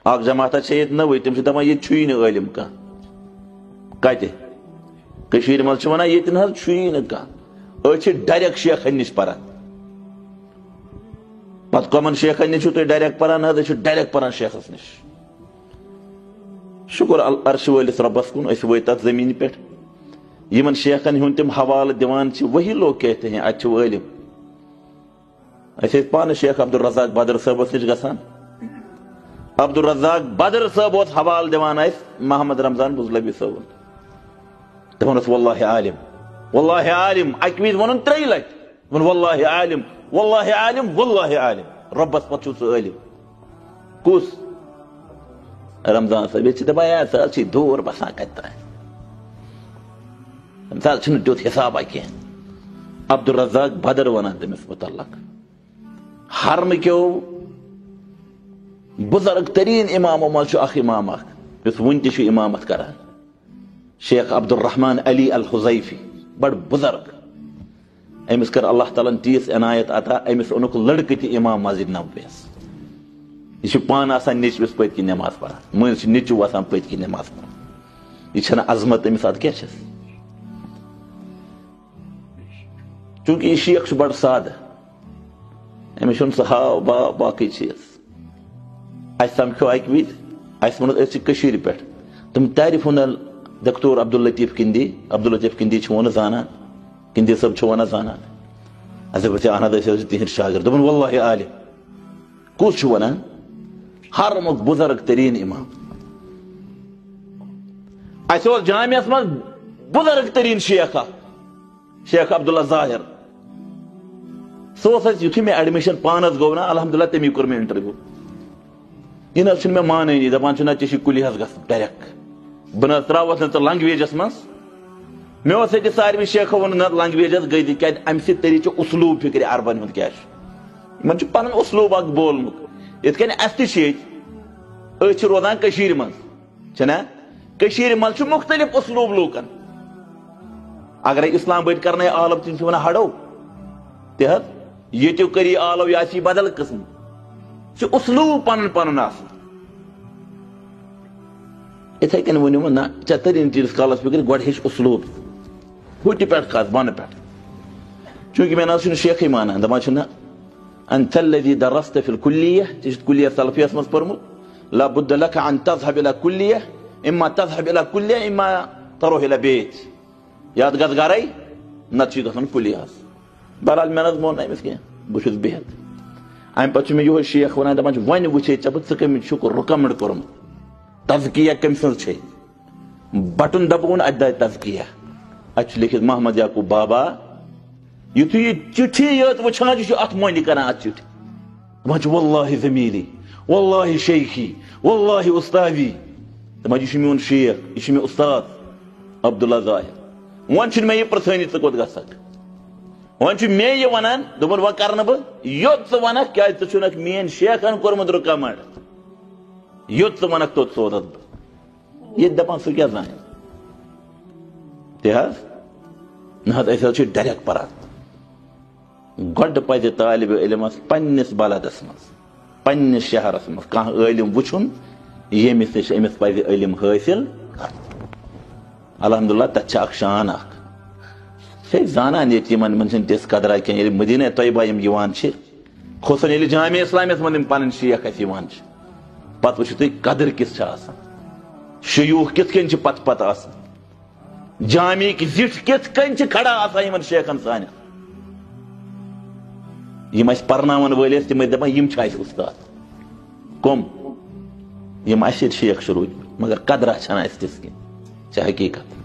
اخ جماعت یہ نوے تم سے دپان یہ نا عالم کان کتہ کشیر مز ونان یہ نا کان أڑۍ ڈائریکٹ شیخن نش پران پتہ کمن شیخن نش تھی ڈائریکٹ پران حظ ڈائریکٹ پران شیخس نش شکر عرش وٲلِس رۄبس کُن أسۍ وٲتۍ تتھ زمین پہ یمن شیخن ہُنٛد تم حوالہ دِوان چھِ وہی لوگ کہتے ہیں اتہ چھُ عٲلم أسۍ ٲسۍ پانہٕ شیخ عبدالرزاق بدر صٲبس نش گژھان عبدالرزاق بدر صٲب اوس حوالہ دِوان اسہِ محمد رمضان بُزلبی صٲبُن دپان اوس واللہ عالم واللہ عالم اکہِ وِزِ ووٚنُن 3 لٹہِ ووٚن واللہ عالم واللہ عالم واللہ عالم رۄبس پتہٕ چھُ سُہ عٲلم کُس رمضان صٲب ییٚتہِ چھِ دپان ہے ژٕ حظ چھُے دوٗر بسان کتہِ تانۍ تٔمِس حظ چھُنہٕ تیُتھ حسابہ کینٛہہ عبدالرزاق بدر ونان تٔمِس متعلق حرمہٕ کیو بزرگ ترین امامو مز اخ امام اخ یس ون تہ امامت کران شیخ عبدالرحمن علی الحذیفی بڑ بزرگ امس کر اللہ تعالیٰ تیس عنایت عطا امس اونک لڑکہ تہ امام مسجد نبویس یہ پان آسان نیچوس پت کن نماز پران مز نیچو آسان پت کن نماز پران یہ چھنا عظمت امس ات کیا چھس چونکہ یہ شیخ بڑ سادہ امس چھن سہ ہاو باقی چیز اس سمکھو اکہ وز اس ون کشیر پہ تم تعریف دکتور عبداللطیف کندی چھو زانان کندی صاحب چھو زانان اس دپس اہن حظ أسۍ تہند شاگرد دپن واللہ عالم کس چھو ونان حرمک بزرگ ترین امام اس اوس جامعس مز بزرگ ترین شیخ شیخ عبداللہ ظاہر سہ یتھے میں ایڈمشن پانس گو نا الحمدللہ تمی کور میں انٹرویو یہ نہ میں مانانی دپان نا ٹھیک کلی حس گھن ڈائریکٹ بہ تراوس نا لنگویجس مز مے اتنے ساروی شیخو ون نا لنگویجس گئی کیا ام سری اسلوب فکر عربن ہند کیا ان پن اسلوب اخ بولمت یت کن اس تہ روزان کشیر مز کشیر مز مختلف اسلوب لوکن اگر اسلام بٹ کرنے عالم تم ونان ہڑو تہ یہ کری عالو یہ بدل قسم اسلوب پن پن اتھے کن ونو نا ے ترین تیس کالس فکر گوڑ ہیچ اسلوب ہٹ پہ کھس بن پہ چونکہ میں نہ شیخی مانان دپان نا انت الذي درست في الكليه كليه سلفيه مس پرمت لا بد لك ان تذهب الى كليه اما تذهب الى كليه اما تروح الى بيت یاد گز گرے نت گھن کليه بہرحال میں نظ مون امس کی بہت بہت ام پتہ میں یہ شیخ ونان دپان ون وچے ے کم رکمنڈ کورمت تزکیہ کم سن بٹن دبون ات تزکیہ ات لکھت محمد یعقوب بابا یتھے یہ چٹھی یت وچھان یہ ات معنی کران ات چٹھی دپان واللہ زمیلی واللہ شیخی واللہ استاذی دپان یہ میون شیخ یہ مے استاد عبداللہ ظاہر ون چھ میں یہ پرژھنی ژٕ کوٚت گژھکھ ون چھ مے یہ ونان دپان ون کرنہ بہ یوت ژٕ ونکھ کیا ژٕ چھُنکھ مین شیخن کورمت رکمنڈ یوت ژٕ ونکھ توت سوزت بہ یہ دپان سُہ کیاہ زانہِ تہِ حظ نہ حظ أسۍ حظ چھِ ڈایریکٹ پران گۄڈٕ پزِ طالب علمس پننس بلدس مز پننس شہرس مز کانٛہہ عٲلم وٕچھُن ییٚمِس نِش أمِس پزِ علم حٲصل کرُن الحمدللہ تتھ چھِ اکھ شان اکھ چھِ زانان ییٚتہِ یِمن منٛز چھنہٕ تِژھ قدرا کینٛہہ ییٚلہِ مدیٖنہ طیبہ یِم یِوان چھِ خصوصاً ییٚلہِ جامعہ اسلامیہس منٛز یِم پنٕنۍ شیخ اسہِ یِوان چھِ پتہٕ وٕچھِو تُہۍ قدر کِژھ چھِ آسان شیوٗخ کِتھ کٔنۍ چھِ پتہٕ پتہٕ آسان جامعٕکۍ زِٹھۍ کِتھ کٔنۍ چھِ کھڑا آسان یِمن شیخن سانٮ۪ن یم اس پرناون وٲلۍ ٲسۍ تِم ٲسۍ دپان یِم چھِ اَسہِ اُستاد کم یِم اَسہِ ییٚتہِ شیخ چھِ روٗدۍمٕتۍ مگر قدرا چھنہٕ اَسہِ تِژھ کینٛہہ چھِ حقیٖقت